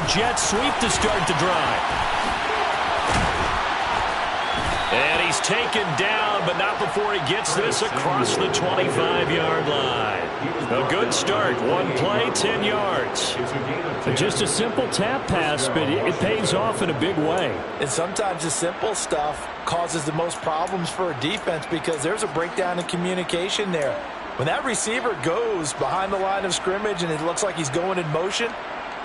jet sweep to start the drive. And he's taken down, but not before he gets this across the 25-yard line. A good start. One play, 10 yards. Just a simple tap pass, but it pays off in a big way. And sometimes the simple stuff causes the most problems for a defense because there's a breakdown in communication there. When that receiver goes behind the line of scrimmage and it looks like he's going in motion,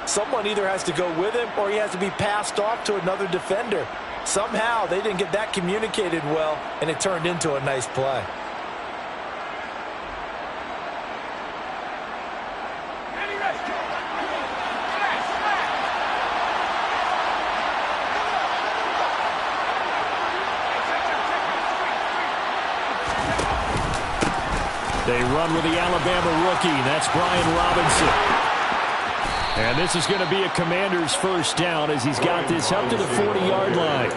someone either has to go with him or he has to be passed off to another defender. Somehow they didn't get that communicated well, and it turned into a nice play. They run with the Alabama rookie. That's Brian Robinson. And this is going to be a Commander's first down as he's got this up to the 40-yard line.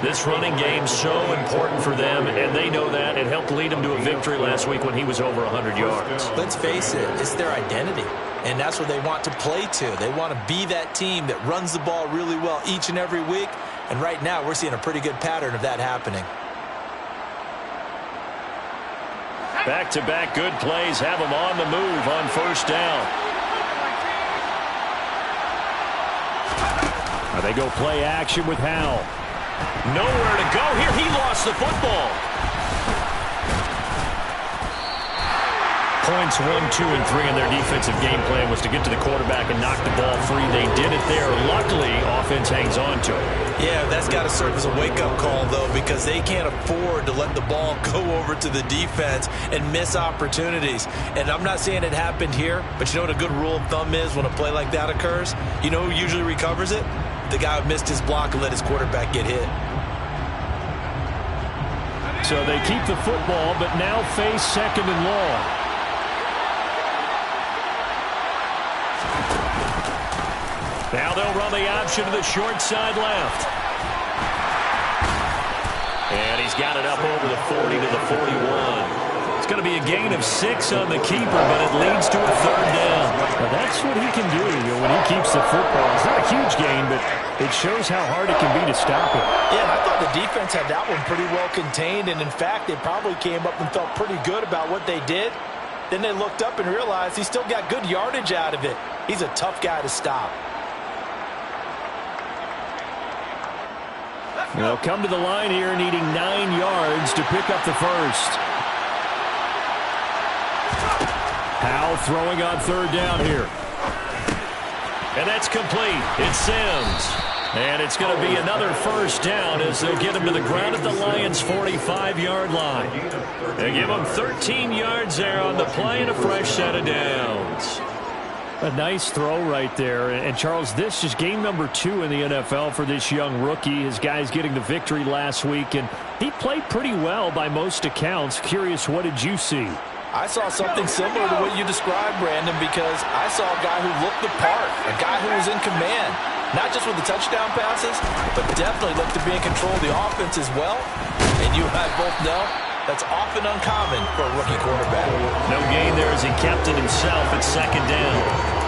This running game's so important for them, and they know that. It helped lead them to a victory last week when he was over 100 yards. Let's face it, it's their identity, and that's what they want to play to. They want to be that team that runs the ball really well each and every week, and right now we're seeing a pretty good pattern of that happening. Back-to-back good plays have them on the move on first down. They go play action with Howell. Nowhere to go here. He lost the football. Points 1, 2, and 3 in their defensive game plan was to get to the quarterback and knock the ball free. They did it there. Luckily, offense hangs on to it. Yeah, that's got to serve as a wake-up call, though, because they can't afford to let the ball go over to the defense and miss opportunities. And I'm not saying it happened here, but you know what a good rule of thumb is when a play like that occurs? You know who usually recovers it? The guy who missed his block and let his quarterback get hit. So they keep the football, but now face second and long. Now they'll run the option to the short side left. And he's got it up over the 40 to the 41. It's going to be a gain of 6 on the keeper, but it leads to a third down. Well, that's what he can do when he keeps the football. It's not a huge gain, but it shows how hard it can be to stop it. Yeah, and I thought the defense had that one pretty well contained, and in fact, they probably came up and felt pretty good about what they did. Then they looked up and realized he still got good yardage out of it. He's a tough guy to stop. They'll come to the line here needing 9 yards to pick up the first. Howell throwing on third down here. And that's complete. It's Sims. And it's going to be another first down as they'll get him to the ground at the Lions' 45-yard line. They give him 13 yards there on the play and a fresh set of downs. A nice throw right there. And, Charles, this is game number 2 in the NFL for this young rookie. His guys getting the victory last week, and he played pretty well by most accounts. Curious, what did you see? I saw something similar to what you described, Brandon, because I saw a guy who looked the part, a guy who was in command, not just with the touchdown passes, but definitely looked to be in control of the offense as well. And you and I both know that's often uncommon for a rookie quarterback. No gain there as he kept it himself at second down.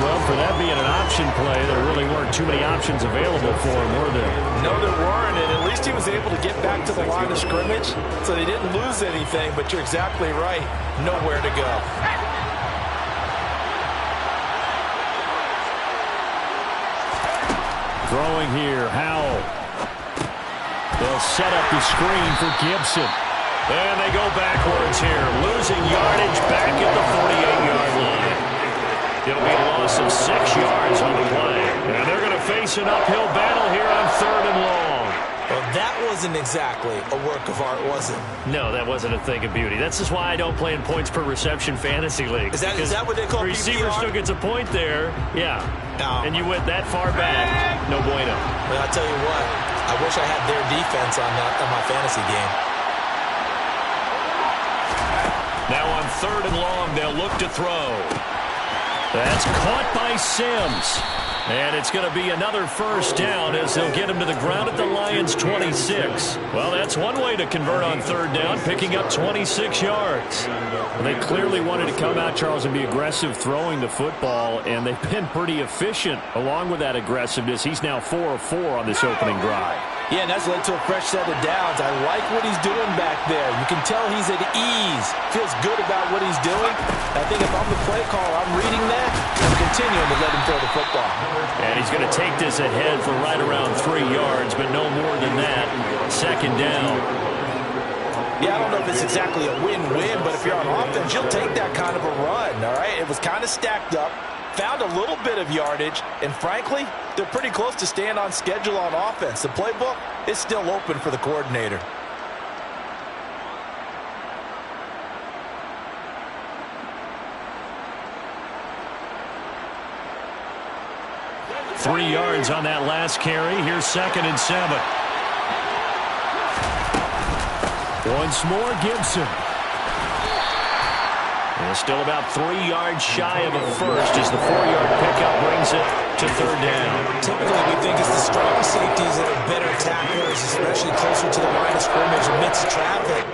Well, for that being an option play, there really weren't too many options available for him, were there? No, there weren't, and at least he was able to get back to the line of scrimmage, so they didn't lose anything, but you're exactly right. Nowhere to go. Throwing here, Howell. They'll set up the screen for Gibson. And they go backwards here, losing yardage back at the 48-yard line. It'll be a loss of 6 yards on the play. And they're going to face an uphill battle here on third and long. Well, that wasn't exactly a work of art, was it? No, that wasn't a thing of beauty. That's just why I don't play in points per reception fantasy league. Is that what they call receiver PPR? still gets a point there, yeah. No. And you went that far back, no bueno. Well, I'll tell you what, I wish I had their defense on my fantasy game. Now on third and long, they'll look to throw. That's caught by Sims. And it's going to be another first down as they'll get him to the ground at the Lions' 26. Well, that's one way to convert on third down, picking up 26 yards. They clearly wanted to come out, Charles, and be aggressive throwing the football, and they've been pretty efficient along with that aggressiveness. He's now 4 of 4 on this opening drive. Yeah, and that's led to a fresh set of downs. I like what he's doing back there. You can tell he's at ease. Feels good about what he's doing. I think if I'm the play caller, I'm reading that and continuing to let him throw the football. And he's going to take this ahead for right around 3 yards, but no more than that. Second down. Yeah, I don't know if it's exactly a win-win, but if you're on offense, you'll take that kind of a run, all right? It was kind of stacked up, found a little bit of yardage, and frankly, they're pretty close to staying on schedule on offense. The playbook is still open for the coordinator. Three yards on that last carry. Here's 2nd and 7. Once more, Gibson. And still about 3 yards shy of a first as the 4-yard pickup brings it to third down. Typically, we think it's the strong safeties that are better tacklers, especially closer to the line of scrimmage amidst traffic.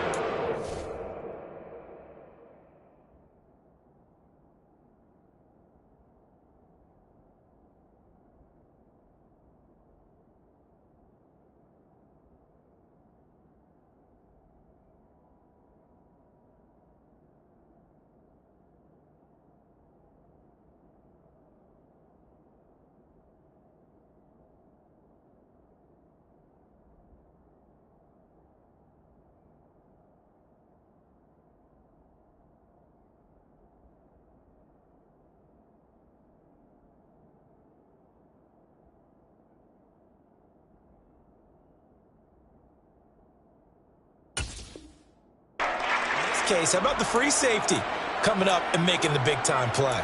Case, how about the free safety coming up and making the big-time play?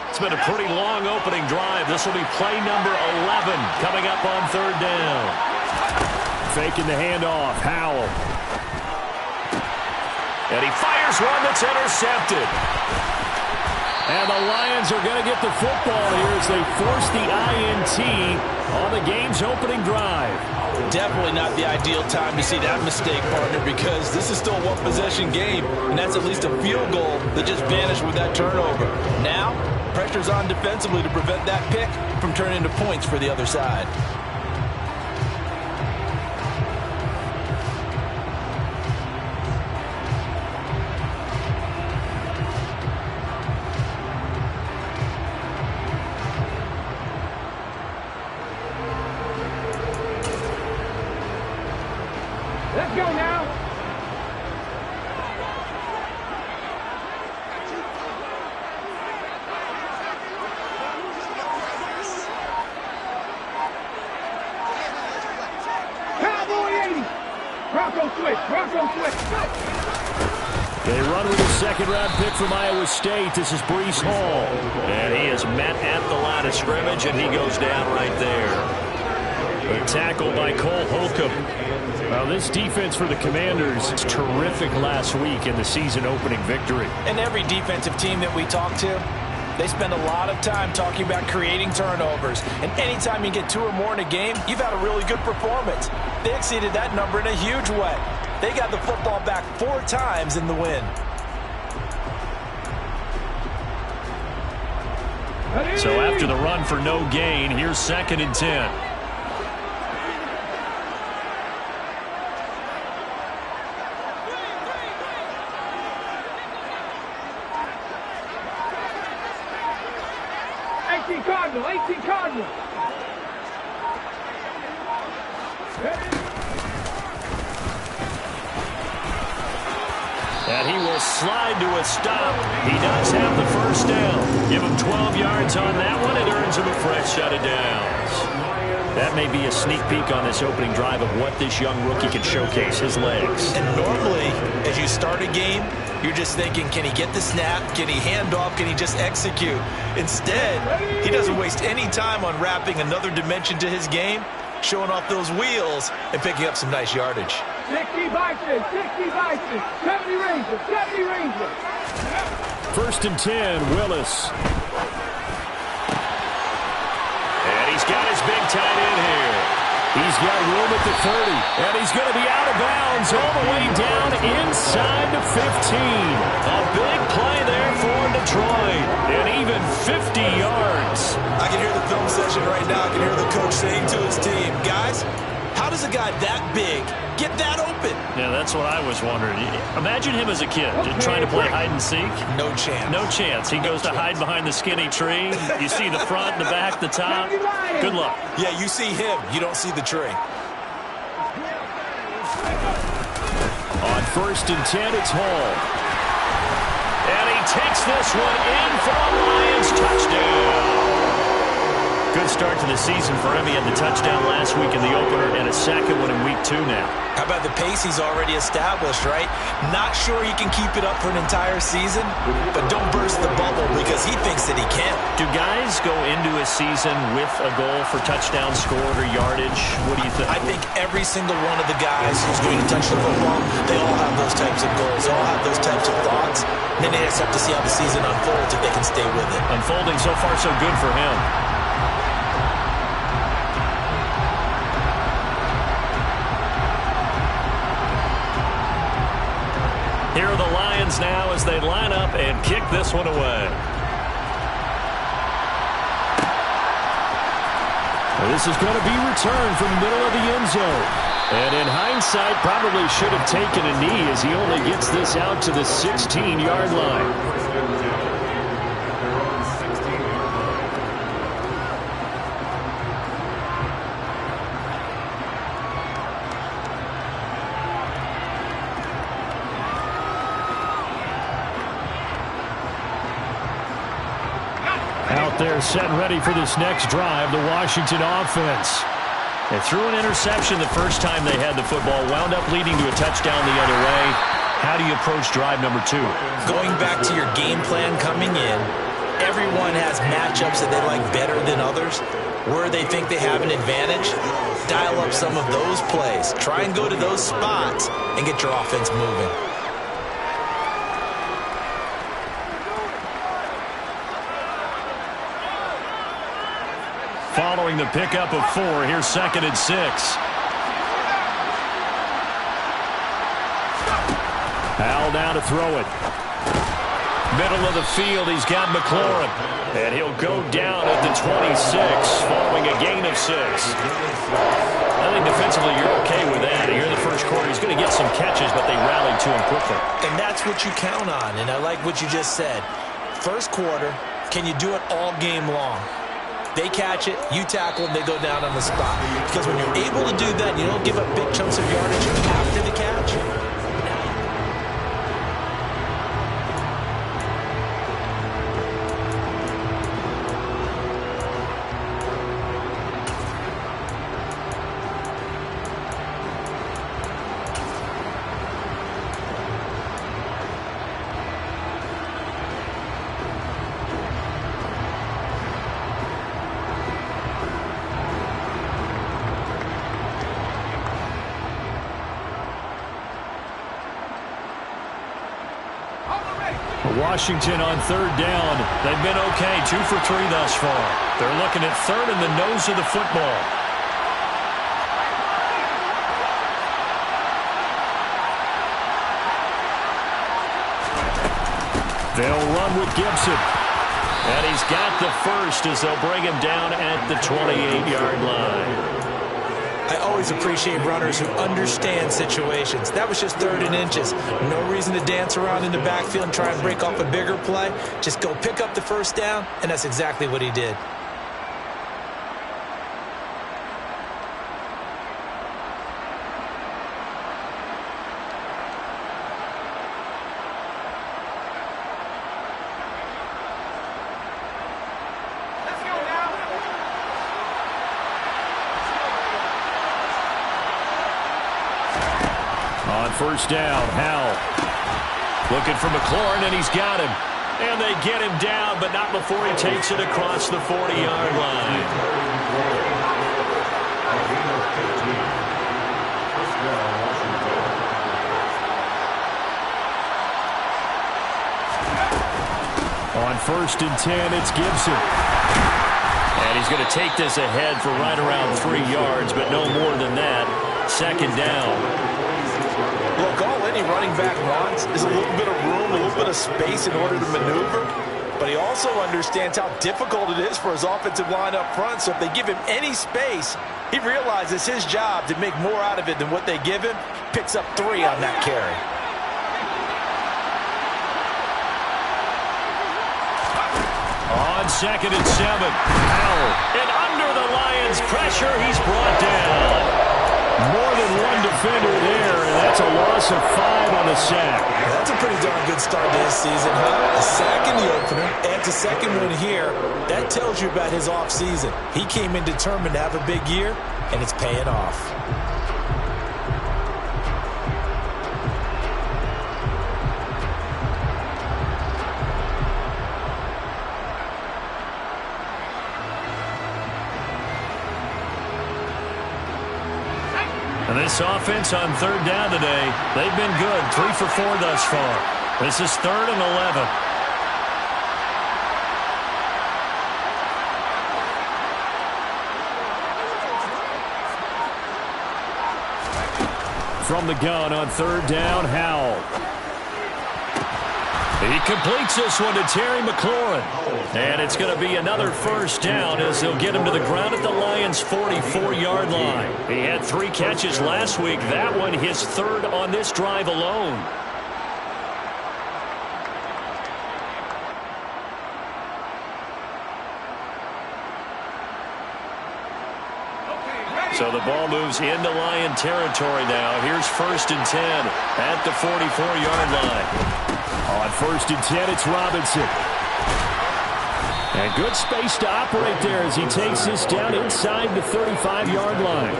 It's been a pretty long opening drive. This will be play number 11 coming up on third down. Faking the handoff, Howell. And he fires one that's intercepted. And the Lions are going to get the football here as they force the INT on the game's opening drive. Definitely not the ideal time to see that mistake, partner, because this is still a one-possession game, and that's at least a field goal that just vanished with that turnover. Now, pressure's on defensively to prevent that pick from turning into points for the other side. Let's go now. Bronco switch. They run with a second-round pick from Iowa State. This is Breece Hall. And he is met at the line of scrimmage, and he goes down right there. A tackle by Cole Holcomb. Well, this defense for the Commanders is terrific last week in the season-opening victory. And every defensive team that we talk to, they spend a lot of time talking about creating turnovers. And anytime you get 2 or more in a game, you've had a really good performance. They exceeded that number in a huge way. They got the football back 4 times in the win. So after the run for no gain, here's 2nd and 10. Cardinal. And he will will slide to a stop. He does have the first down. Give him 12 yards on that one. It earns him a fresh set of downs. That may be a sneak peek on this opening drive of what this young rookie can showcase, his legs. And normally, as you start a game, you're just thinking, can he get the snap? Can he hand off? Can he just execute? Instead, he doesn't waste any time on wrapping another dimension to his game, showing off those wheels, and picking up some nice yardage. 60 Vikings, 60 Vikings, 70 Rangers, 70 Rangers. 1st and 10, Willis. And he's got his big tight end here. He's got room at the 30, and he's going to be out of bounds all the way down inside the 15. A big play there for Detroit, and even 50 yards. I can hear the film session right now. I can hear the coach saying to his team, guys, how does a guy that big get that open? Yeah, that's what I was wondering. Imagine him as a kid just trying to play hide and seek. No chance. No chance. He goes to hide behind the skinny tree. You see the front, the back, the top. Good luck. Yeah, you see him. You don't see the tree. On 1st and 10, it's Hall. And he takes this one in for a Lions touchdown. Good start to the season for him. He had the touchdown last week in the opener and a second one in week 2 now. How about the pace he's already established, right? Not sure he can keep it up for an entire season, but don't burst the bubble because he thinks that he can. Do guys go into a season with a goal for touchdown scored or yardage? What do you think? I think every single one of the guys who's going to touch the football, they all have those types of goals. They all have those types of thoughts. Then they just have to see how the season unfolds if they can stay with it. Unfolding so far so good for him. Here are the Lions now as they line up and kick this one away. This is going to be returned from the middle of the end zone. And in hindsight, probably should have taken a knee as he only gets this out to the 16-yard line. They're set and ready for this next drive, the Washington offense. They threw an interception the first time they had the football, wound up leading to a touchdown the other way. How do you approach drive number 2? Going back to your game plan coming in, everyone has matchups that they like better than others. Where they think they have an advantage, dial up some of those plays. Try and go to those spots and get your offense moving. Following the pickup of 4, here's 2nd and 6. Howell now to throw it. Middle of the field, he's got McLaurin. And he'll go down at the 26, following a gain of 6. I think defensively you're okay with that. Here in the first quarter, he's going to get some catches, but they rallied to him quickly. And that's what you count on, and I like what you just said. First quarter, can you do it all game long? They catch it, you tackle them, they go down on the spot. Because when you're able to do that, you don't give up big chunks of yardage after the catch. Washington on 3rd down. They've been okay, 2 for 3 thus far. They're looking at 3rd in the nose of the football. They'll run with Gibson. And he's got the first as they'll bring him down at the 28-yard line. I always appreciate runners who understand situations. That was just 3rd and inches. No reason to dance around in the backfield and try and break off a bigger play. Just go pick up the first down, and that's exactly what he did. On first down, Howell. Looking for McLaurin, and he's got him. And they get him down, but not before he takes it across the 40-yard line. On first and 10, it's Gibson. And he's going to take this ahead for right around 3 yards, but no more than that. Second down. Look, all any running back wants is a little bit of room, a little bit of space in order to maneuver. But he also understands how difficult it is for his offensive line up front. So if they give him any space, he realizes his job to make more out of it than what they give him. Picks up 3 on that carry. On second and 7, Howell. And under the Lions' pressure, he's brought down. More than one defender there, and that's a loss of 5 on the sack. That's a pretty darn good start to this season, huh? A sack in the opener, and a second one here. That tells you about his offseason. He came in determined to have a big year, and it's paying off. And this offense on third down today, they've been good. 3 for 4 thus far. This is 3rd and 11. From the gun on third down, Howell. He completes this one to Terry McLaurin. And it's going to be another first down as they'll get him to the ground at the Lions' 44-yard line. He had 3 catches last week. That one his 3rd on this drive alone. So the ball moves into Lion territory now. Here's 1st and 10 at the 44-yard line. On 1st and 10, it's Robinson. And good space to operate there as he takes this down inside the 35-yard line.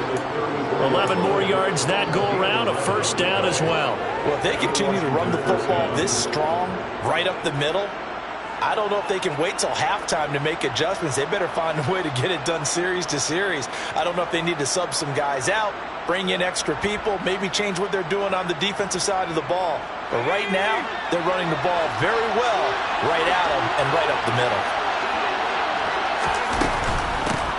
11 more yards that go around, a first down as well. Well, if they continue to run the football this strong, right up the middle, I don't know if they can wait till halftime to make adjustments. They better find a way to get it done series to series. I don't know if they need to sub some guys out, bring in extra people, maybe change what they're doing on the defensive side of the ball. But right now, they're running the ball very well right at them and right up the middle.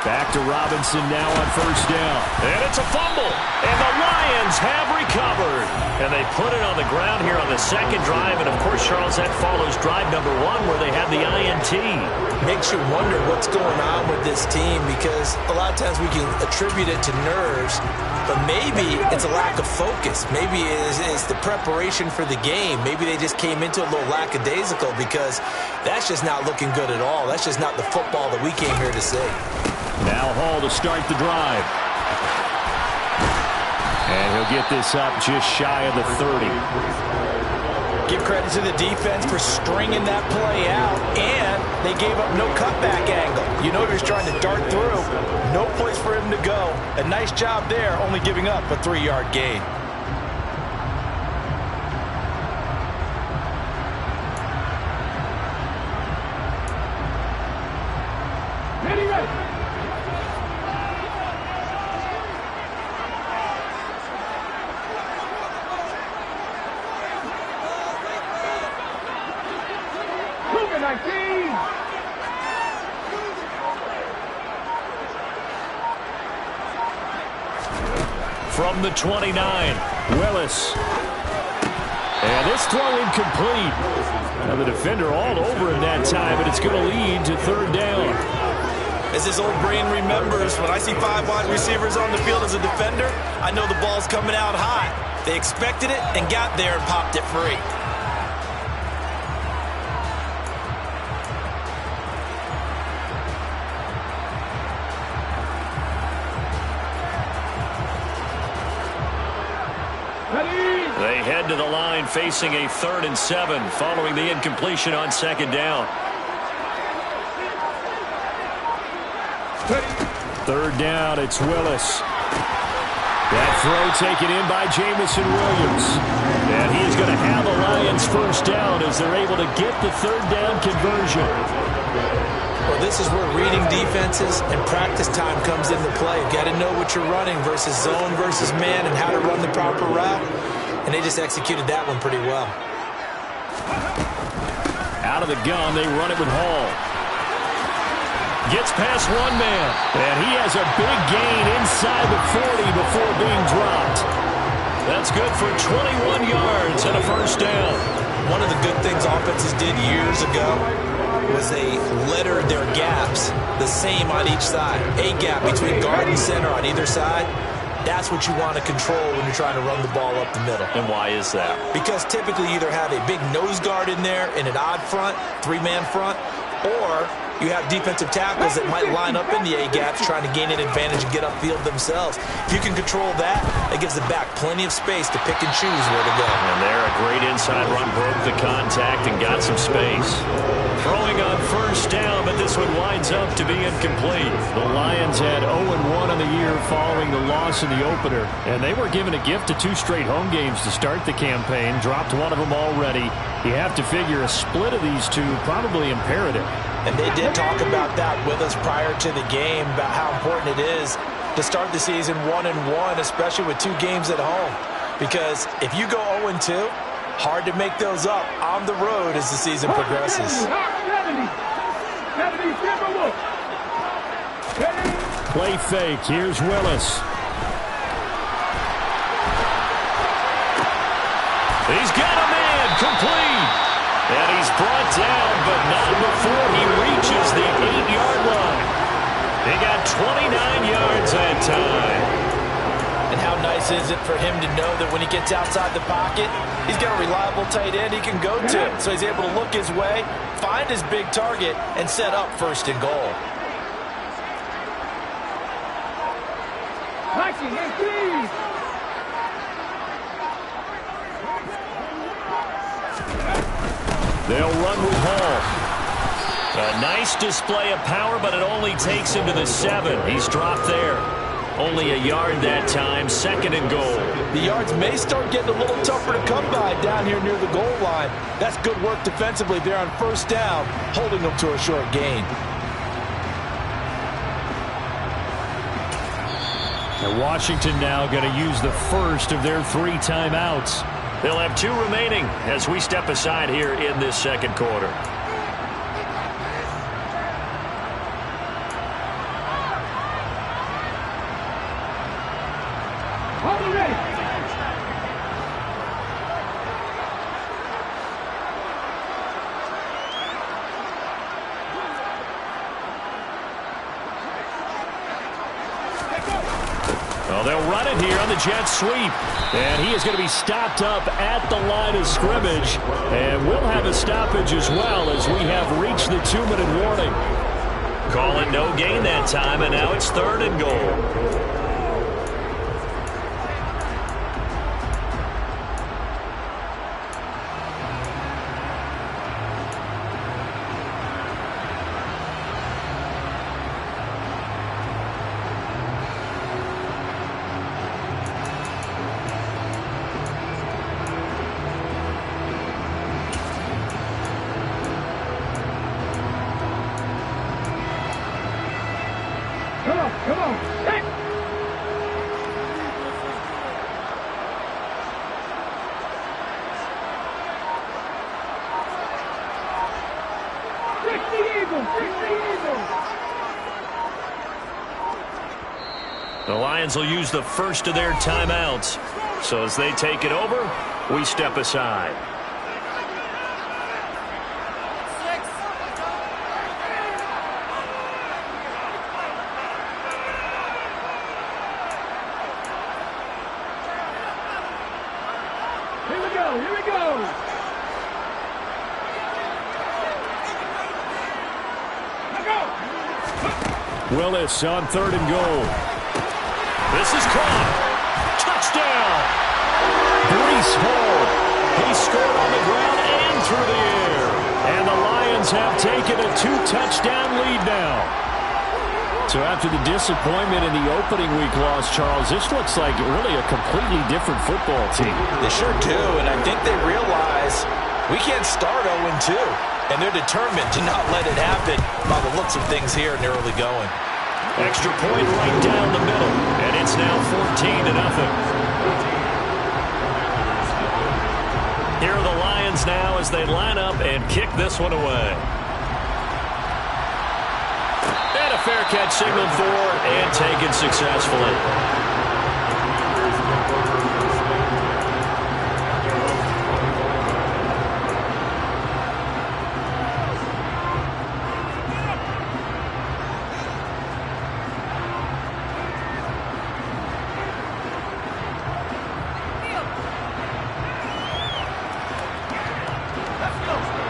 Back to Robinson now on first down. And it's a fumble. And the Lions have recovered. And they put it on the ground here on the second drive. And, of course, Charles, that follows drive number 1 where they had the INT. Makes you wonder what's going on with this team because a lot of times we can attribute it to nerves, but maybe it's a lack of focus. Maybe it's the preparation for the game. Maybe they just came into it a little lackadaisical because that's just not looking good at all. That's just not the football that we came here to see. Now Hall to start the drive. And he'll get this up just shy of the 30. Give credit to the defense for stringing that play out, and they gave up no cutback angle. You know he was trying to dart through. No place for him to go. A nice job there, only giving up a 3-yard gain. From the 29, Willis. And this throw incomplete. Now the defender all over him that time, but it's going to lead to third down. As his old brain remembers, when I see 5 wide receivers on the field as a defender, I know the ball's coming out hot. They expected it and got there and popped it free. They head to the line facing a 3rd and 7 following the incompletion on second down. Third down, it's Willis. That throw taken in by Jameson Williams. And he's going to have a Lions first down as they're able to get the third down conversion. Well, this is where reading defenses and practice time comes into play. You've got to know what you're running versus zone versus man and how to run the proper route. And they just executed that one pretty well. Out of the gun, they run it with Hall. Gets past one man, and he has a big gain inside the 40 before being dropped. That's good for 21 yards and a first down. One of the good things offenses did years ago was they lettered their gaps the same on each side. A gap between guard and center on either side. That's what you want to control when you're trying to run the ball up the middle. And why is that? Because typically you either have a big nose guard in there in an odd front, three-man front, or you have defensive tackles that might line up in the A-gaps trying to gain an advantage and get upfield themselves. If you can control that, it gives the back plenty of space to pick and choose where to go. And there, a great inside run, broke the contact and got some space. Throwing on first down, but this one winds up to be incomplete. The Lions had 0-1 on the year following the loss in the opener, and they were given a gift of 2 straight home games to start the campaign. Dropped one of them already. You have to figure a split of these two probably imperative. And they did talk about that with us prior to the game, about how important it is to start the season 1-1, especially with 2 games at home. Because if you go 0-2, hard to make those up on the road as the season progresses. Play fake. Here's Willis. He's got a man complete. And he's brought down, but not before he reaches the 8-yard line. He got 29 yards that time. And how nice is it for him to know that when he gets outside the pocket, he's got a reliable tight end he can go to. So he's able to look his way, find his big target, and set up first and goal. They'll run with Hall. A nice display of power, but it only takes him to the 7. He's dropped there. Only a yard that time, 2nd and goal. The yards may start getting a little tougher to come by down here near the goal line. That's good work defensively there on first down, holding them to a short gain. And Washington now going to use the first of their 3 timeouts. They'll have 2 remaining as we step aside here in this second quarter. Hold it ready. Well, they'll run it here on the jet sweep. And he is going to be stopped up at the line of scrimmage. And we'll have a stoppage as well as we have reached the 2-minute warning. Call it no gain that time, and now it's 3rd and goal. Come on. Hey. The Lions will use the first of their timeouts. So as they take it over, we step aside. Here we go. Let's go. Willis on 3rd and goal. This is caught. Touchdown. Breece Hall. He scored on the ground and through the air. And the Lions have taken a 2-touchdown lead now. So after the disappointment in the opening week loss, Charles, this looks like really a completely different football team. They sure do, and I think they realize we can't start 0-2, and they're determined to not let it happen by the looks of things here in the early going. Extra point right down the middle, and it's now 14-0. Here are the Lions now as they line up and kick this one away. And a fair catch signaled for and taken successfully.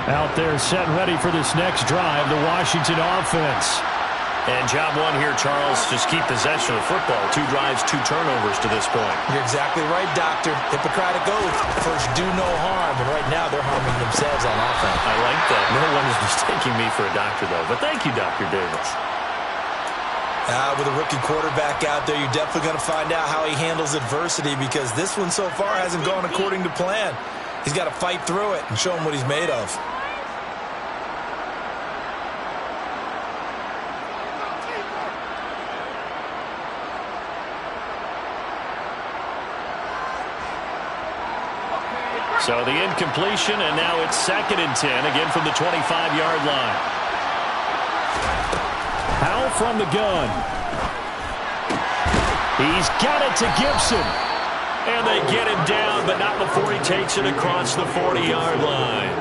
Out there set and ready for this next drive, the Washington offense. And job one here, Charles, just keep possession of the football. 2 drives, 2 turnovers to this point. You're exactly right, Doctor. Hippocratic oath. First, do no harm. And right now, they're harming themselves on offense. I like that. No one is mistaking me for a doctor, though. But thank you, Dr. Davis. With a rookie quarterback out there, you're definitely going to find out how he handles adversity because this one so far hasn't gone according to plan. He's got to fight through it and show him what he's made of. So the incompletion, and now it's 2nd and 10, again from the 25-yard line. Howell from the gun. He's got it to Gibson. And they get him down, but not before he takes it across the 40-yard line.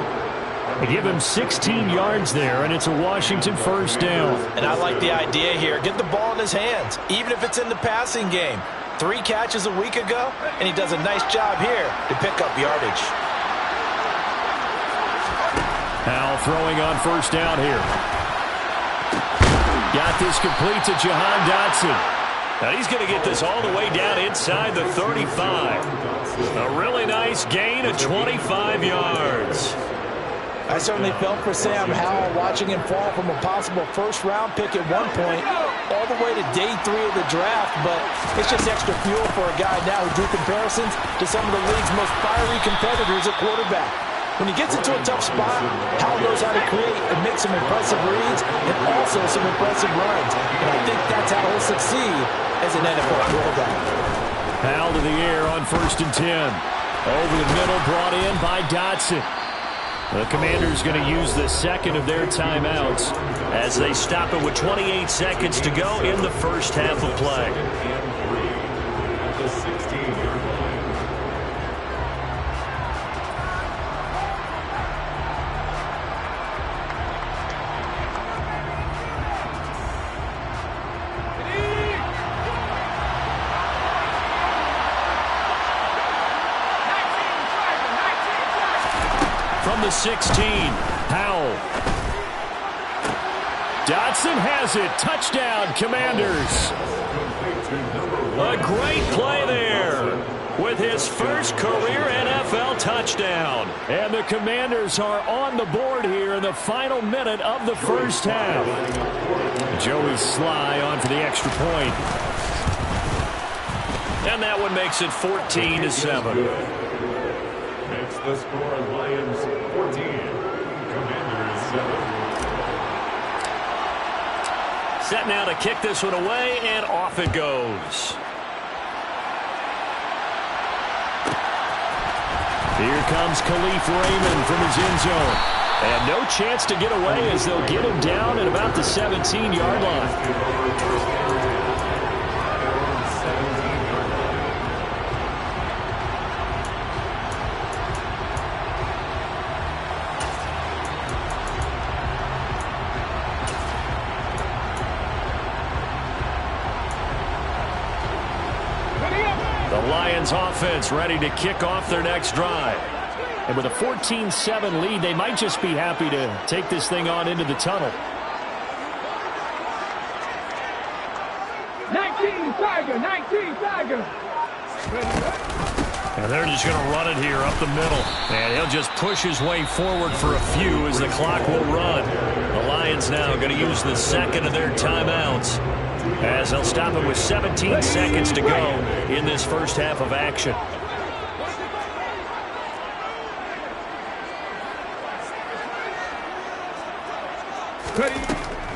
They give him 16 yards there, and it's a Washington first down. And I like the idea here. Get the ball in his hands, even if it's in the passing game. 3 catches a week ago, and he does a nice job here to pick up yardage. Howell throwing on first down here. Got this complete to Jahan Dotson. Now he's going to get this all the way down inside the 35. A really nice gain of 25 yards. I certainly felt for Sam Howell watching him fall from a possible first-round pick at one point all the way to day 3 of the draft, but it's just extra fuel for a guy now who drew comparisons to some of the league's most fiery competitors at quarterback. When he gets into a tough spot, Howell knows how to create and make some impressive reads and also some impressive runs. And I think that's how he'll succeed as an NFL quarterback. Howell to the air on 1st and 10. Over the middle, brought in by Dotson. The Commanders going to use the 2nd of their timeouts as they stop it with 28 seconds to go in the first half of play. From the 16, Howell. Dotson has it. Touchdown, Commanders. A great play there with his first career NFL touchdown. And the Commanders are on the board here in the final minute of the first half. Joey Sly on for the extra point. And that one makes it 14-7. The score, Lions 14, Commanders 7. Set now to kick this one away, and off it goes. Here comes Khalif Raymond from his end zone. And no chance to get away as they'll get him down at about the 17-yard line. Lions offense ready to kick off their next drive. And with a 14-7 lead, they might just be happy to take this thing on into the tunnel. 19 Tiger, 19 Tiger. And they're just going to run it here up the middle. And he'll just push his way forward for a few as the clock will run. The Lions now going to use the second of their timeouts as they'll stop it with 17 seconds to go in this first half of action.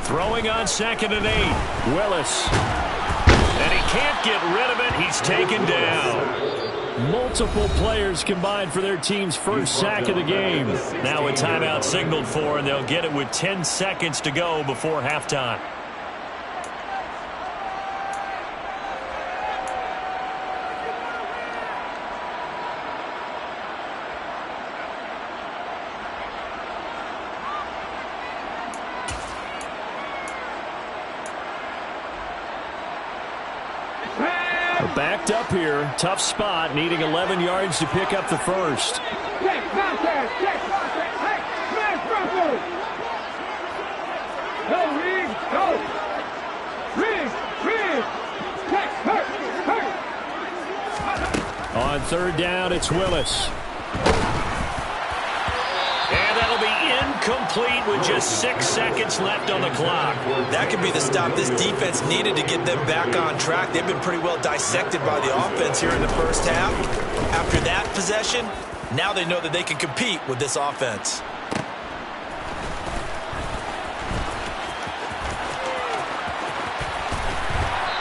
Throwing on 2nd and 8. Willis. And he can't get rid of it. He's taken down. Multiple players combined for their team's first sack of the game. Now a timeout signaled for, and they'll get it with 10 seconds to go before halftime. Backed up here. Tough spot. Needing 11 yards to pick up the first. Check contact. Check contact. Hey, smash Bronco. Go, Riggs. Go. Riggs. Riggs. Check. Hurt. On 3rd down, it's Willis. And that'll be incomplete with just 6 seconds left on the clock. That could be the stop this defense needed to get them back on track. They've been pretty well dissected by the offense here in the first half. After that possession, now they know that they can compete with this offense.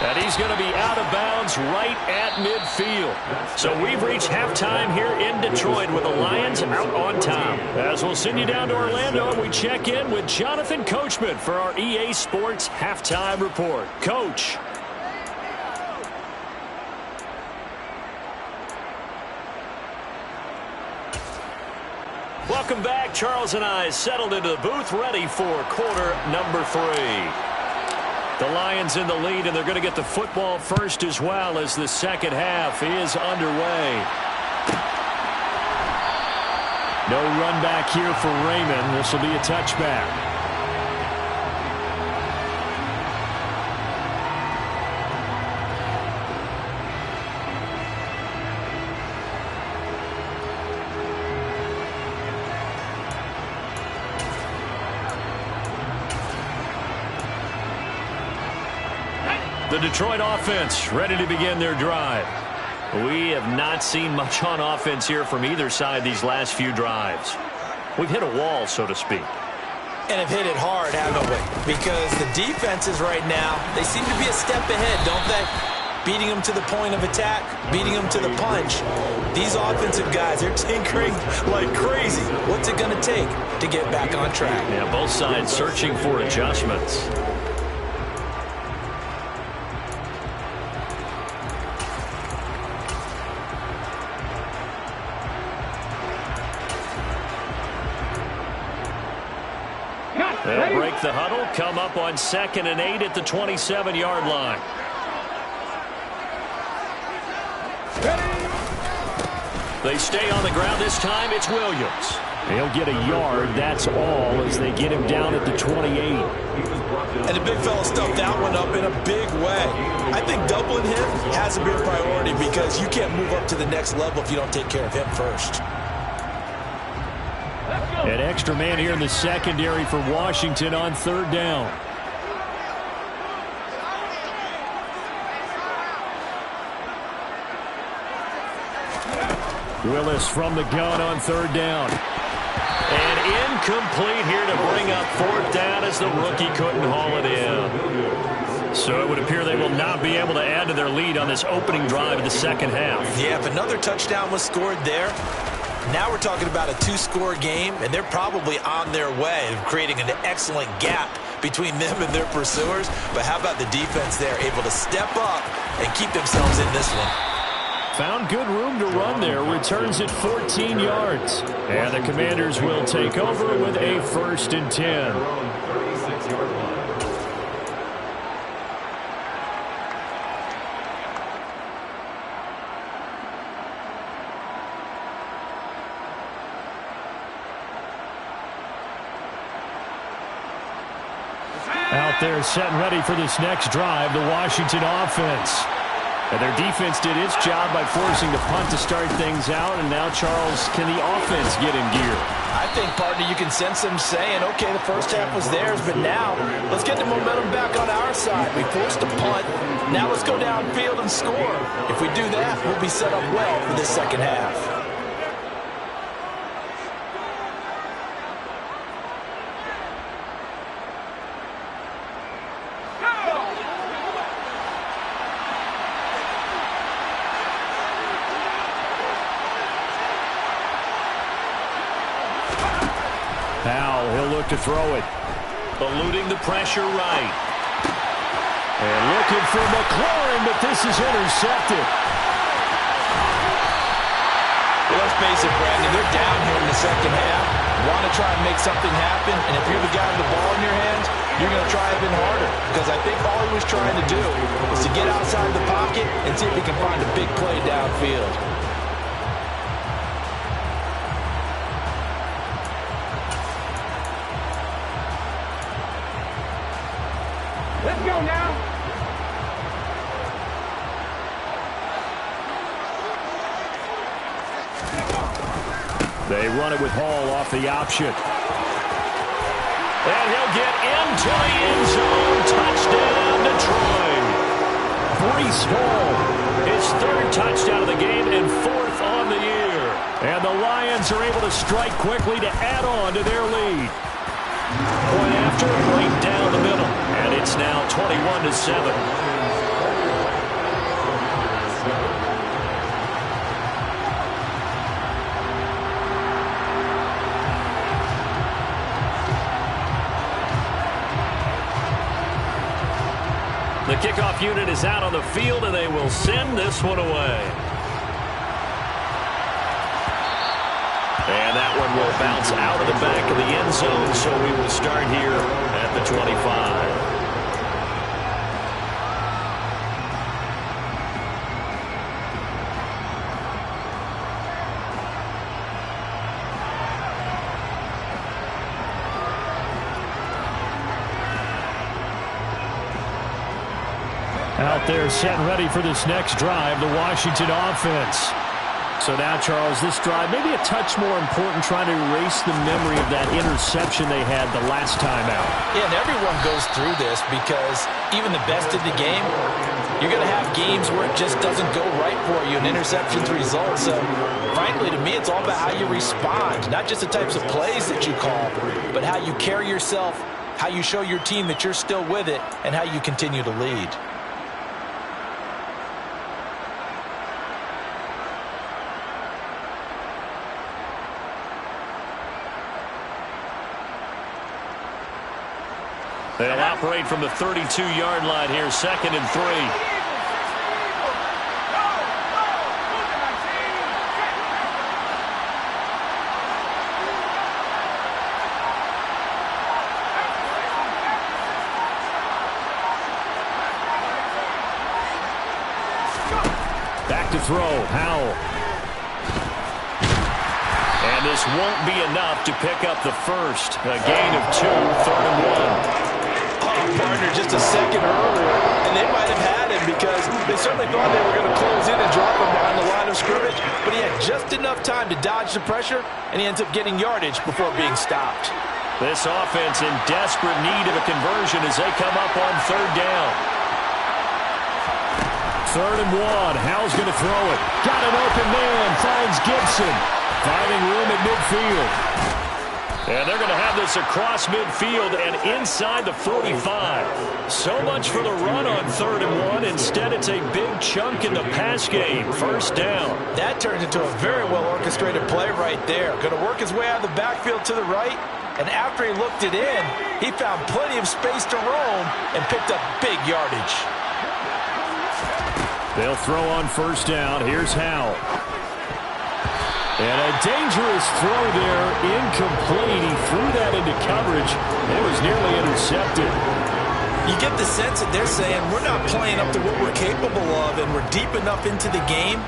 And he's going to be out of bounds right at midfield. So we've reached halftime here in Detroit with the Lions out on top. As we'll send you down to Orlando, we check in with Jonathan Coachman for our EA Sports Halftime Report. Coach. Welcome back. Charles and I settled into the booth ready for quarter number 3. The Lions in the lead, and they're going to get the football first as well as the second half is underway. No run back here for Raymond. This will be a touchback. The Detroit offense ready to begin their drive. We have not seen much on offense here from either side these last few drives. We've hit a wall, so to speak. And have hit it hard, haven't we? Because the defenses right now, they seem to be a step ahead, don't they? Beating them to the point of attack, beating them to the punch. These offensive guys, they're tinkering like crazy. What's it going to take to get back on track? Yeah, both sides searching for adjustments. They'll break the huddle, come up on 2nd and 8 at the 27-yard line. They stay on the ground this time. It's Williams. He'll get a yard, that's all, as they get him down at the 28. And the big fella stuffed that one up in a big way. I think doubling him has to be a priority because you can't move up to the next level if you don't take care of him first. An extra man here in the secondary for Washington on 3rd down. Willis from the gun on 3rd down. And incomplete here to bring up 4th down as the rookie couldn't haul it in. So it would appear they will not be able to add to their lead on this opening drive of the second half. Yeah, if another touchdown was scored there, now we're talking about a 2-score game, and they're probably on their way of creating an excellent gap between them and their pursuers. But how about the defense there, able to step up and keep themselves in this one? Found good room to run there. Returns at 14 yards. And the Commanders will take over with a 1st and 10. Out there set and ready for this next drive, the Washington offense. And their defense did its job by forcing the punt to start things out. And now, Charles, can the offense get in gear? I think, partner, you can sense them saying, okay, the first half was theirs, but now let's get the momentum back on our side. We forced a punt. Now let's go downfield and score. If we do that, we'll be set up well for this second half. Powell, he'll look to throw it. Eluding the pressure right. And looking for McLaurin, but this is intercepted. Well, let's face it, Brandon, they're down here in the second half. Want to try and make something happen, and if you're the guy with the ball in your hands, you're going to try even harder. Because I think all he was trying to do was to get outside the pocket and see if he can find a big play downfield. Let's go now. They run it with Hall off the option. And he'll get into the end zone. Touchdown, Detroit. Breece Hall, His third touchdown of the game and fourth on the year. and the Lions are able to strike quickly to add on to their lead. Point after, right down the middle. And it's now 21-7. The kickoff unit is out on the field, and they will send this one away. And that one will bounce out of the back of the end zone, so we will start here at the 25. Out there set and ready for this next drive, the Washington offense. So now, Charles, this drive maybe a touch more important, trying to erase the memory of that interception they had the last time out. Yeah, and everyone goes through this because even the best in the game, you're going to have games where it just doesn't go right for you and interceptions result. So, frankly, to me, it's all about how you respond, not just the types of plays that you call, but how you carry yourself, how you show your team that you're still with it, and how you continue to lead. They'll operate from the 32-yard line here, 2nd and 3. Back to throw, Howell. And this won't be enough to pick up the first. A gain of 2, 3rd and 1. Partner just a second earlier, and they might have had him because they certainly thought they were going to close in and drop him behind the line of scrimmage, but he had just enough time to dodge the pressure, and he ends up getting yardage before being stopped. This offense in desperate need of a conversion as they come up on 3rd down. 3rd and 1. Howell's going to throw it. Got an open man. Finds Gibson. Finding room at midfield. And they're going to have this across midfield and inside the 45. So much for the run on 3rd and 1. Instead, it's a big chunk in the pass game. 1st down. That turns into a very well-orchestrated play right there. Going to work his way out of the backfield to the right, and after he looked it in, he found plenty of space to roam and picked up big yardage. They'll throw on 1st down. Here's Howell. And a dangerous throw there, incomplete. He threw that into coverage. It was nearly intercepted. You get the sense that they're saying we're not playing up to what we're capable of, and we're deep enough into the game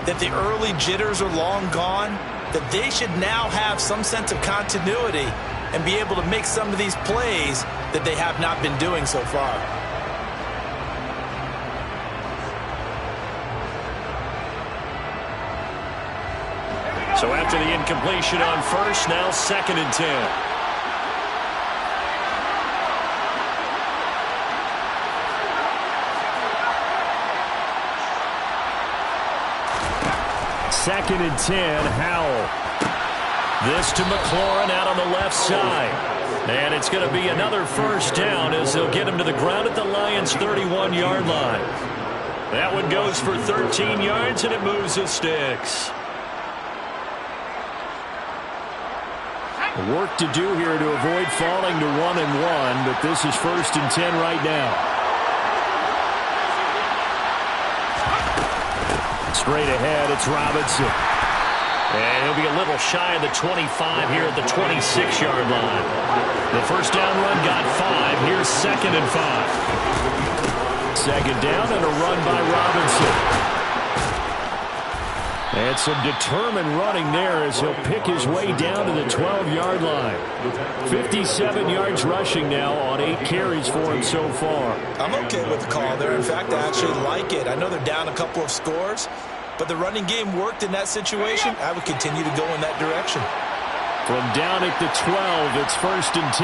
that the early jitters are long gone, that they should now have some sense of continuity and be able to make some of these plays that they have not been doing so far. So after the incompletion on first, now 2nd and 10. Second and 10, Howell. This to McLaurin out on the left side. And it's going to be another first down as they'll get him to the ground at the Lions' 31-yard line. That one goes for 13 yards, and it moves the sticks. Work to do here to avoid falling to 1-1, but this is 1st and 10 right now. Straight ahead, it's Robinson. And he'll be a little shy of the 25 here at the 26-yard line. The first down run got 5. Here's 2nd and 5. 2nd down and a run by Robinson. And some determined running there as he'll pick his way down to the 12-yard line. 57 yards rushing now on 8 carries for him so far. I'm okay with the call there. In fact, I actually like it. I know they're down a couple of scores, but the running game worked in that situation. I would continue to go in that direction. From down at the 12, it's 1st and 10.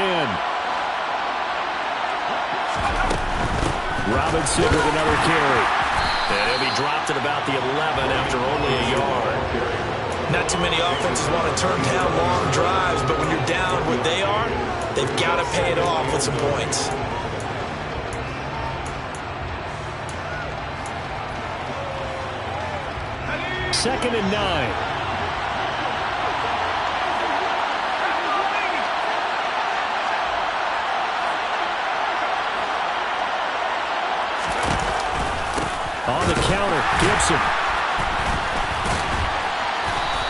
Robinson with another carry. And he'll be dropped at about the 11 after only a yard. Not too many offenses want to turn down long drives, but when you're down where they are, they've got to pay it off with some points. Second and 9. On the counter, Gibson.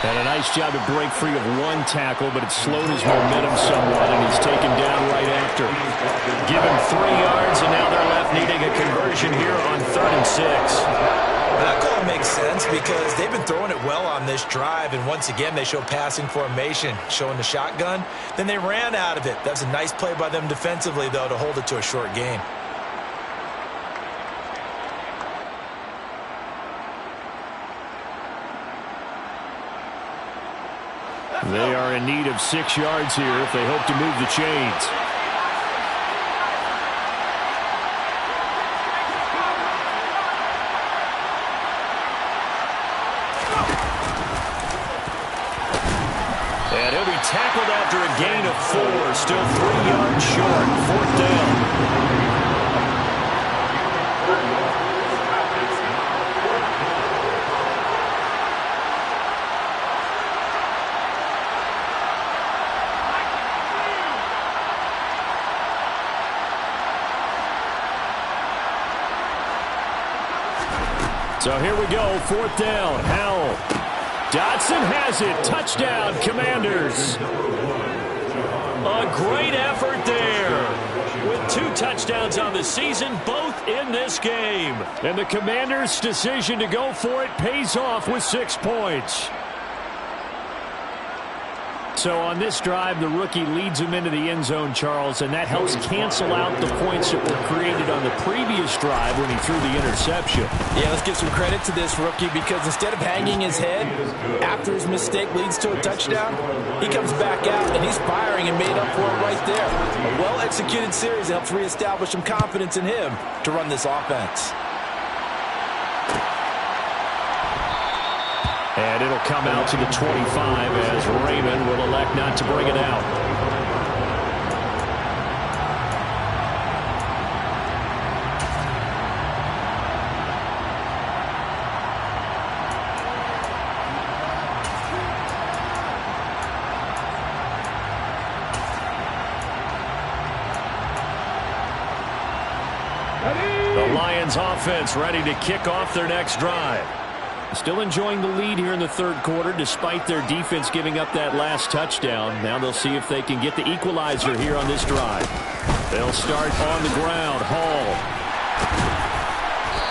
And a nice job to break free of one tackle, but it slowed his momentum somewhat, and he's taken down right after. Give him 3 yards, and now they're left needing a conversion here on 3rd and 6. That call makes sense because they've been throwing it well on this drive, and once again they show passing formation, showing the shotgun. Then they ran out of it. That's a nice play by them defensively, though, to hold it to a short gain. They are in need of 6 yards here if they hope to move the chains. And he'll be tackled after a gain of 4. Still 3 yards short. 4th down. So here we go, 4th down, Howell. Dotson has it, touchdown, Commanders. A great effort there. With 2 touchdowns on the season, both in this game. And the Commanders' decision to go for it pays off with 6 points. So on this drive, the rookie leads him into the end zone, Charles, and that helps cancel out the points that were created on the previous drive when he threw the interception. Yeah, let's give some credit to this rookie because instead of hanging his head after his mistake leads to a touchdown, he comes back out and he's firing and made up for it right there. A well-executed series that helps reestablish some confidence in him to run this offense. And it'll come out to the 25 as Raymond will elect not to bring it out. The Lions offense ready to kick off their next drive. Still enjoying the lead here in the 3rd quarter despite their defense giving up that last touchdown. Now they'll see if they can get the equalizer here on this drive. They'll start on the ground. Hall.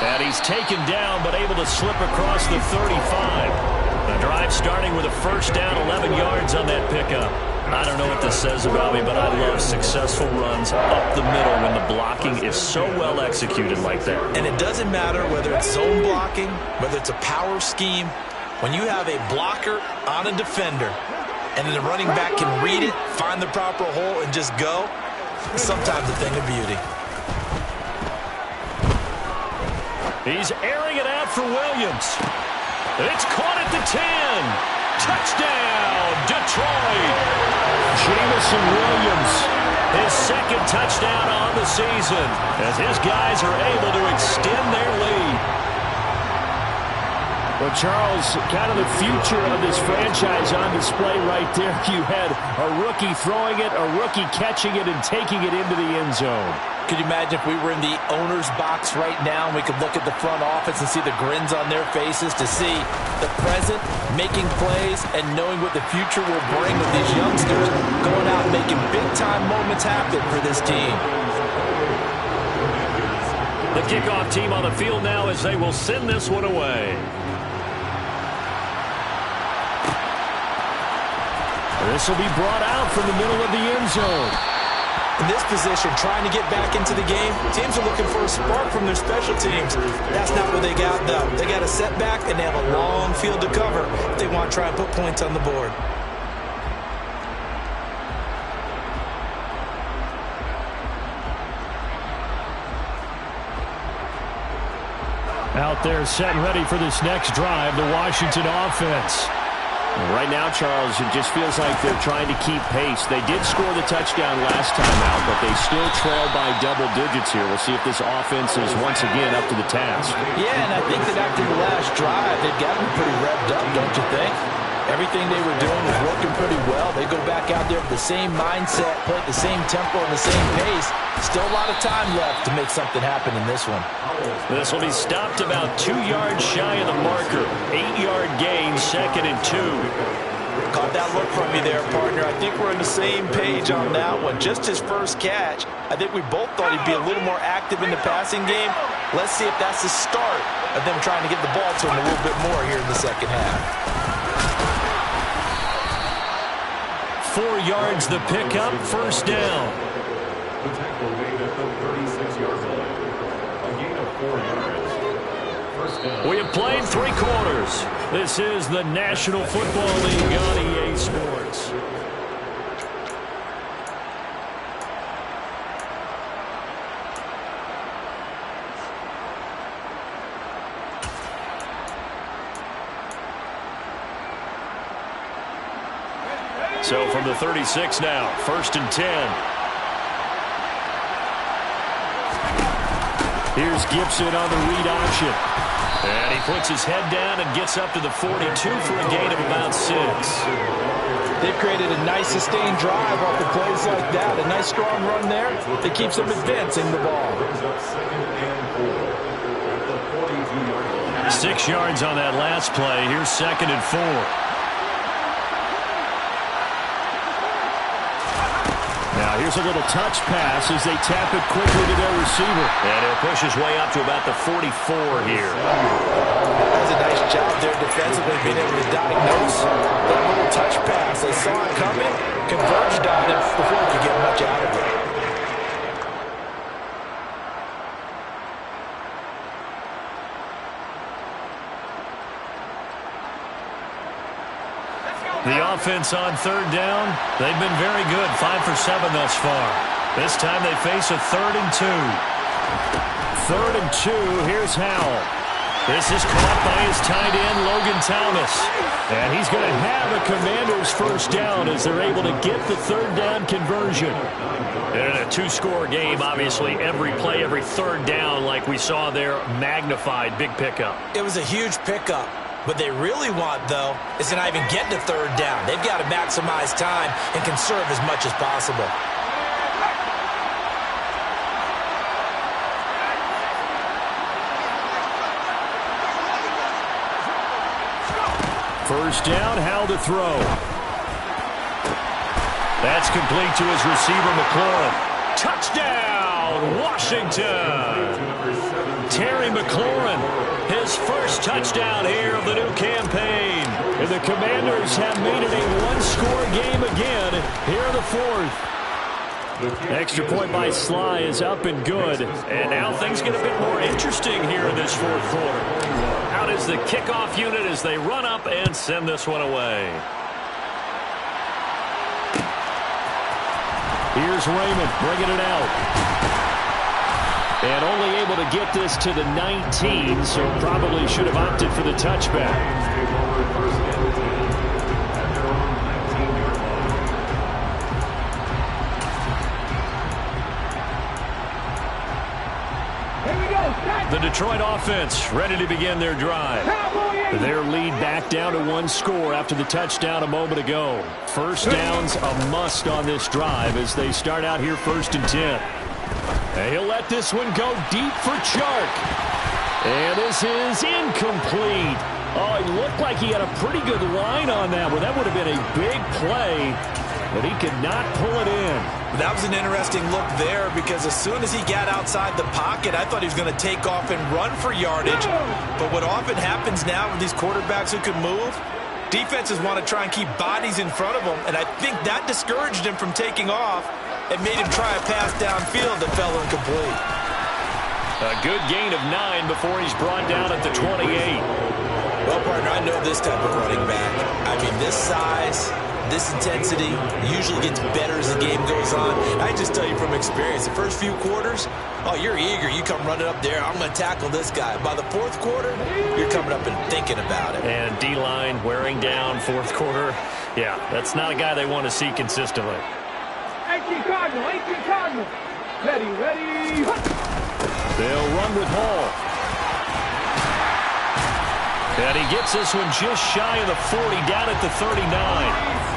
And he's taken down but able to slip across the 35. The drive starting with a first down, 11 yards on that pickup. I don't know what this says about me, but I love successful runs up the middle when the blocking is so well executed like that. And it doesn't matter whether it's zone blocking, whether it's a power scheme, When you have a blocker on a defender, and then the running back can read it, find the proper hole, and just go, it's sometimes a thing of beauty. He's airing it out for Williams. It's caught at the 10. Touchdown, Detroit. Jameson Williams, his second touchdown on the season, as his guys are able to extend their lead. Well, Charles, kind of the future of this franchise on display right there. You had a rookie throwing it, a rookie catching it, and taking it into the end zone. Could you imagine if we were in the owner's box right now and we could look at the front office and see the grins on their faces, to see the present making plays and knowing what the future will bring with these youngsters going out and making big-time moments happen for this team. The kickoff team on the field now as they will send this one away. This will be brought out from the middle of the end zone. In this position, trying to get back into the game, teams are looking for a spark from their special teams. That's not what they got, though. They got a setback, and they have a long field to cover if they want to try and put points on the board. Out there set and ready for this next drive, the Washington offense. Right now, Charles, it just feels like they're trying to keep pace. They did score the touchdown last time out, but they still trail by double digits here. We'll see if this offense is once again up to the task. Yeah, and I think that after the last drive, they've got them pretty revved up, don't you think? Everything they were doing was working pretty well. They go back out there with the same mindset, play at the same tempo and the same pace. Still a lot of time left to make something happen in this one. This will be stopped about 2 yards shy of the marker. 8-yard gain, 2nd and 2. Caught that look from me there, partner. I think we're on the same page on that one. Just his first catch. I think we both thought he'd be a little more active in the passing game. Let's see if that's the start of them trying to get the ball to him a little bit more here in the second half. 4 yards the pickup, first down. The tackle made at the 36-yard line. A gain of 4 yards. First down. We have played 3 quarters. This is the National Football League on EA Sports. So from the 36 now, 1st and 10. Here's Gibson on the read option. And he puts his head down and gets up to the 42 for a gain of about 6. They've created a nice sustained drive off the plays like that. A nice strong run there that keeps them advancing the ball. 6 yards on that last play. Here's 2nd and 4. Now here's a little touch pass as they tap it quickly to their receiver. And he'll push his way up to about the 44 here. That's a nice job there defensively, being able to diagnose that little touch pass. They saw it coming, converged on it before he could get much out of it. The offense on 3rd down, they've been very good, 5 for 7 thus far. This time they face a 3rd and 2. 3rd and 2, here's Howell. This is caught by his tight end, Logan Thomas. And he's going to have a Commander's first down as they're able to get the 3rd down conversion. And in a 2-score game, obviously every play, every 3rd down like we saw there, magnified, big pickup. It was a huge pickup. What they really want, though, is to not even get to 3rd down. They've got to maximize time and conserve as much as possible. First down, Howell to throw. That's complete to his receiver, McLaurin. Touchdown, Washington! Terry McLaurin, his first touchdown here of the new campaign. And the Commanders have made it a 1-score game again here in the 4th. Extra point by Sly is up and good. And now things get a bit more interesting here in this fourth quarter. Out is the kickoff unit as they run up and send this one away. Here's Raymond bringing it out. And only able to get this to the 19, so probably should have opted for the touchback. The Detroit offense ready to begin their drive. Their lead back down to one score after the touchdown a moment ago. First down's a must on this drive as they start out here 1st and 10. And he'll let this one go deep for Chark. And this is incomplete. Oh, it looked like he had a pretty good line on that one. That would have been a big play, but he could not pull it in. That was an interesting look there because as soon as he got outside the pocket, I thought he was going to take off and run for yardage. But what often happens now with these quarterbacks who can move, defenses want to try and keep bodies in front of them, and I think that discouraged him from taking off and made him try a pass downfield that fell incomplete. A good gain of 9 before he's brought down at the 28. Well, partner, I know this type of running back. I mean, this size, this intensity usually gets better as the game goes on. I just tell you from experience, the first few quarters, oh, you're eager. You come running up there, I'm going to tackle this guy. By the fourth quarter, you're coming up and thinking about it. And D-line wearing down fourth quarter. Yeah, that's not a guy they want to see consistently. 18 Cardinal, 18 Cardinal. Ready. They'll run with Hall. And he gets this one just shy of the 40, down at the 39.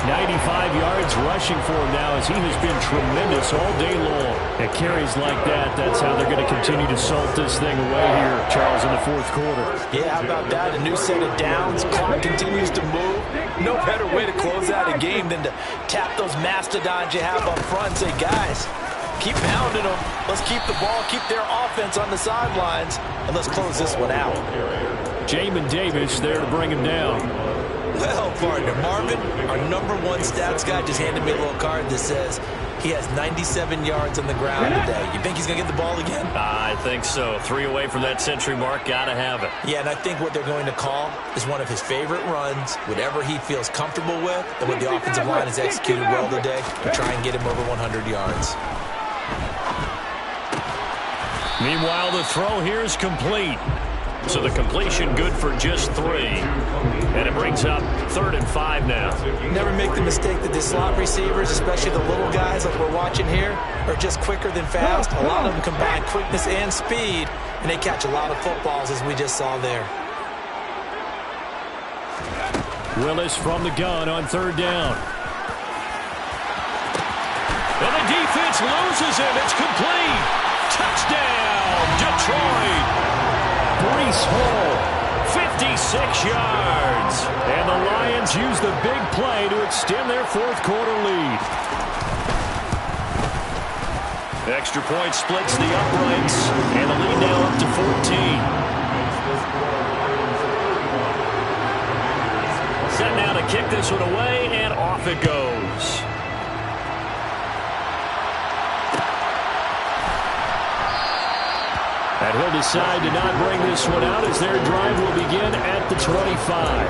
95 yards rushing for him now as he has been tremendous all day long. At carries like that, that's how they're going to continue to salt this thing away here, Charles, in the fourth quarter. Yeah, how about that? A new set of downs. Clock continues to move. No better way to close out a game than to tap those mastodons you have up front and say, guys, keep pounding them. Let's keep the ball, keep their offense on the sidelines, and let's close this one out. Jamin Davis there to bring him down. Well, partner, Marvin, our #1 stats guy, just handed me a little card that says he has 97 yards on the ground today. You think he's going to get the ball again? I think so. 3 away from that century mark. Got to have it. Yeah, and I think what they're going to call is one of his favorite runs, whatever he feels comfortable with, and what the offensive line has executed well today to try and get him over 100 yards. Meanwhile, the throw here is complete. So the completion good for just 3. And it brings up 3rd and 5 now. Never make the mistake that the slot receivers, especially the little guys like we're watching here, are just quicker than fast. A lot of them combine quickness and speed, and they catch a lot of footballs as we just saw there. Willis from the gun on 3rd down. And the defense loses him. It's complete. Touchdown, Detroit. Breece Hall, 56 yards. And the Lions use the big play to extend their fourth quarter lead. Extra point splits the uprights, and the lead now up to 14. Set now to kick this one away, and off it goes. And he'll decide to not bring this one out as their drive will begin at the 25.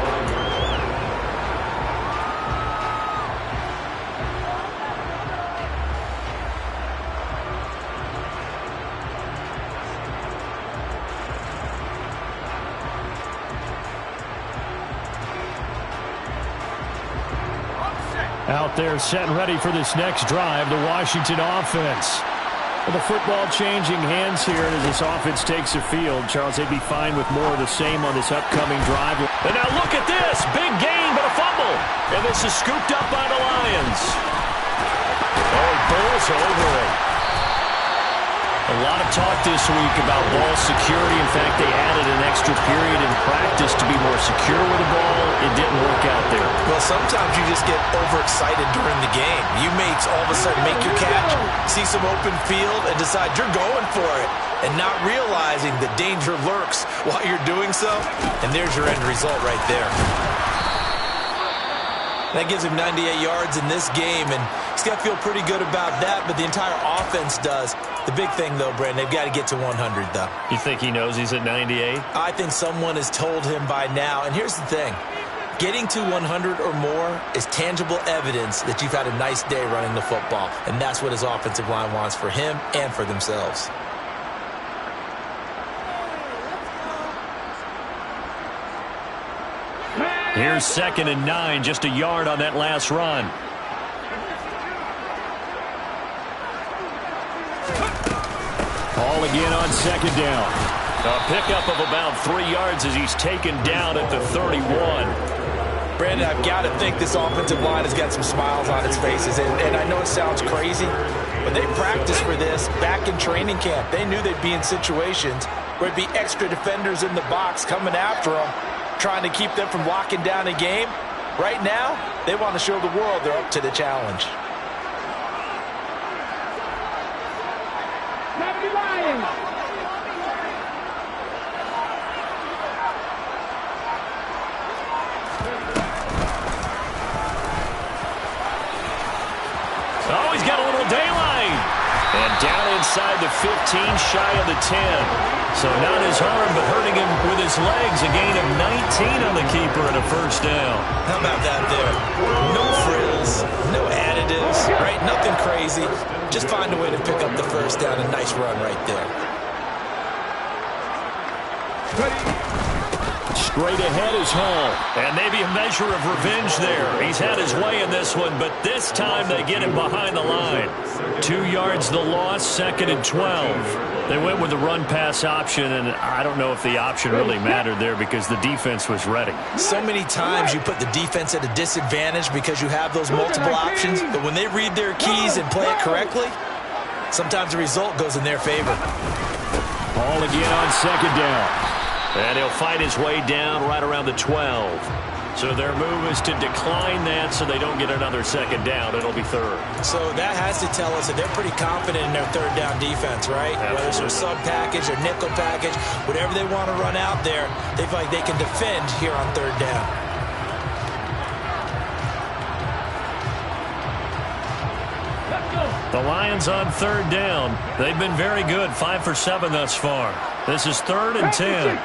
Out there set and ready for this next drive, the Washington offense. The football changing hands here as this offense takes the field. Charles, they'd be fine with more of the same on this upcoming drive. And now look at this. Big gain, but a fumble. And this is scooped up by the Lions. Oh, Burris over it. A lot of talk this week about ball security. In fact, they added an extra period in practice to be more secure with the ball. It didn't work out there. Well, sometimes you just get overexcited during the game. You may all of a sudden make your catch, see some open field, and decide you're going for it, and not realizing the danger lurks while you're doing so. And there's your end result right there. That gives him 98 yards in this game, and he's got to feel pretty good about that, but the entire offense does. The big thing, though, Brandon, they've got to get to 100, though. You think he knows he's at 98? I think someone has told him by now, and here's the thing. Getting to 100 or more is tangible evidence that you've had a nice day running the football, and that's what his offensive line wants for him and for themselves. Here's 2nd and 9, just a yard on that last run. Ball again on 2nd down. A pickup of about 3 yards as he's taken down at the 31. Brandon, I've got to think this offensive line has got some smiles on its faces, and I know it sounds crazy, but they practiced for this back in training camp. They knew they'd be in situations where there'd be extra defenders in the box coming after them, trying to keep them from locking down a game. Right now, they want to show the world they're up to the challenge. Happy Lions! Oh, he's got a little daylight. And down inside the 15, shy of the 10. So not his arm, but hurting him with his legs. A gain of 19 on the keeper and a first down. How about that there? No frills, no additives, right? Nothing crazy. Just find a way to pick up the first down. A nice run right there. Straight ahead is Hall. And maybe a measure of revenge there. He's had his way in this one, but this time they get him behind the line. 2 yards the loss, 2nd and 12. They went with the run-pass option, and I don't know if the option really mattered there because the defense was ready. So many times you put the defense at a disadvantage because you have those multiple options, but when they read their keys and play it correctly, sometimes the result goes in their favor. Ball again on 2nd down. And he'll fight his way down right around the 12. So their move is to decline that so they don't get another 2nd down. It'll be 3rd. So that has to tell us that they're pretty confident in their 3rd down defense, right? Absolutely. Whether it's a sub package or nickel package, whatever they want to run out there, they feel like they can defend here on 3rd down. The Lions on 3rd down. They've been very good, 5 for 7 thus far. This is 3rd and 10.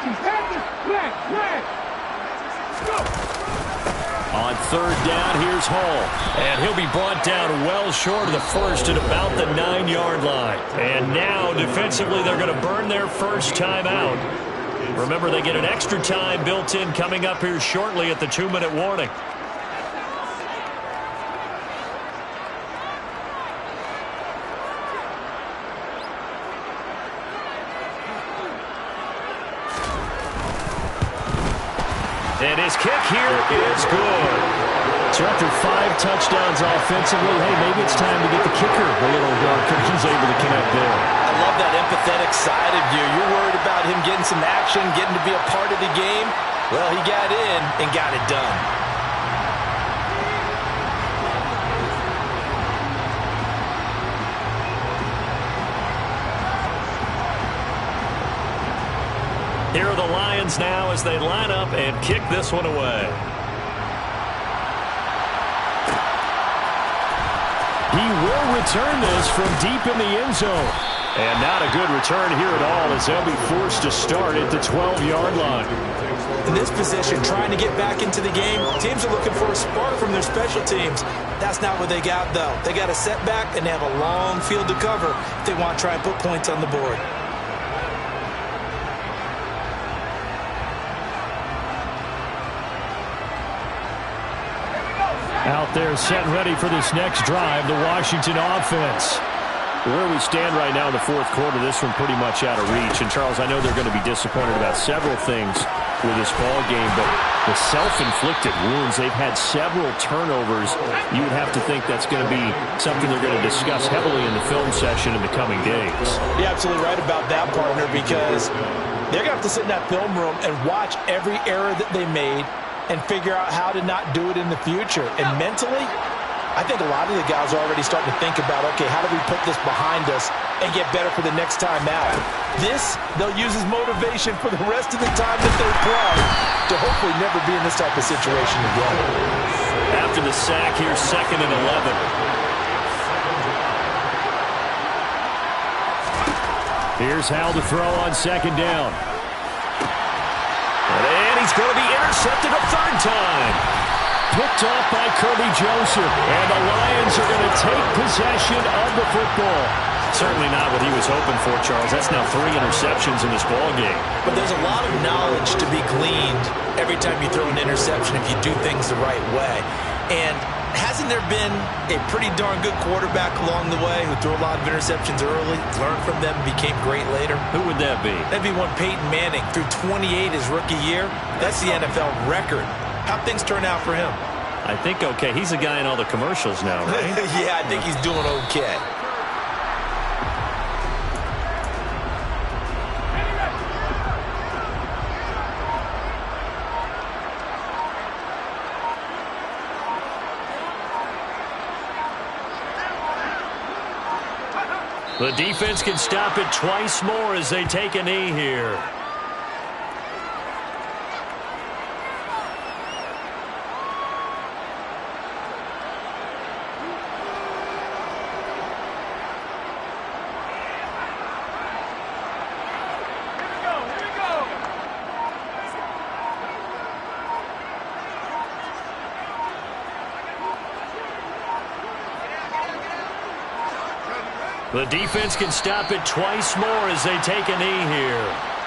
On 3rd down, here's Hall. And he'll be brought down well short of the first at about the 9-yard line. And now, defensively, they're going to burn their first time out. Remember, they get an extra time built in coming up here shortly at the 2-minute warning. And his kick here is good. So after 5 touchdowns offensively, hey, maybe it's time to get the kicker a little darker. He's able to connect there. I love that empathetic side of you. You're worried about him getting some action, getting to be a part of the game. Well, he got in and got it done. Here are the Lions now as they line up and kick this one away. He will return this from deep in the end zone. And not a good return here at all as they'll be forced to start at the 12-yard line. In this position, trying to get back into the game, teams are looking for a spark from their special teams. That's not what they got, though. They got a setback, and they have a long field to cover if they want to try and put points on the board. Out there set and ready for this next drive, the Washington offense. Where we stand right now in the 4th quarter, this one pretty much out of reach. And, Charles, I know they're going to be disappointed about several things with this ball game, but the self-inflicted wounds, they've had several turnovers. You would have to think that's going to be something they're going to discuss heavily in the film session in the coming days. You're absolutely right about that, partner, because they're going to have to sit in that film room and watch every error that they made and figure out how to not do it in the future. And mentally, I think a lot of the guys are already starting to think about, okay, how do we put this behind us and get better for the next time out? This, they'll use as motivation for the rest of the time that they play to hopefully never be in this type of situation again. after the sack here, 2nd and 11. Here's Howell to throw on 2nd down. And he's going to be intercepted a 3rd time. Picked off by Kirby Joseph. And the Lions are going to take possession of the football. Certainly not what he was hoping for, Charles. That's now 3 interceptions in this ball game. But there's a lot of knowledge to be gleaned every time you throw an interception if you do things the right way. And hasn't there been a pretty darn good quarterback along the way who threw a lot of interceptions early, learned from them, became great later? Who would that be? That'd be one Peyton Manning. Threw 28 his rookie year. That's the NFL record. How'd things turn out for him? I think okay. He's the guy in all the commercials now, right? Yeah, I think he's doing okay. The defense can stop it twice more as they take a knee here. The defense can stop it twice more as they take a knee here.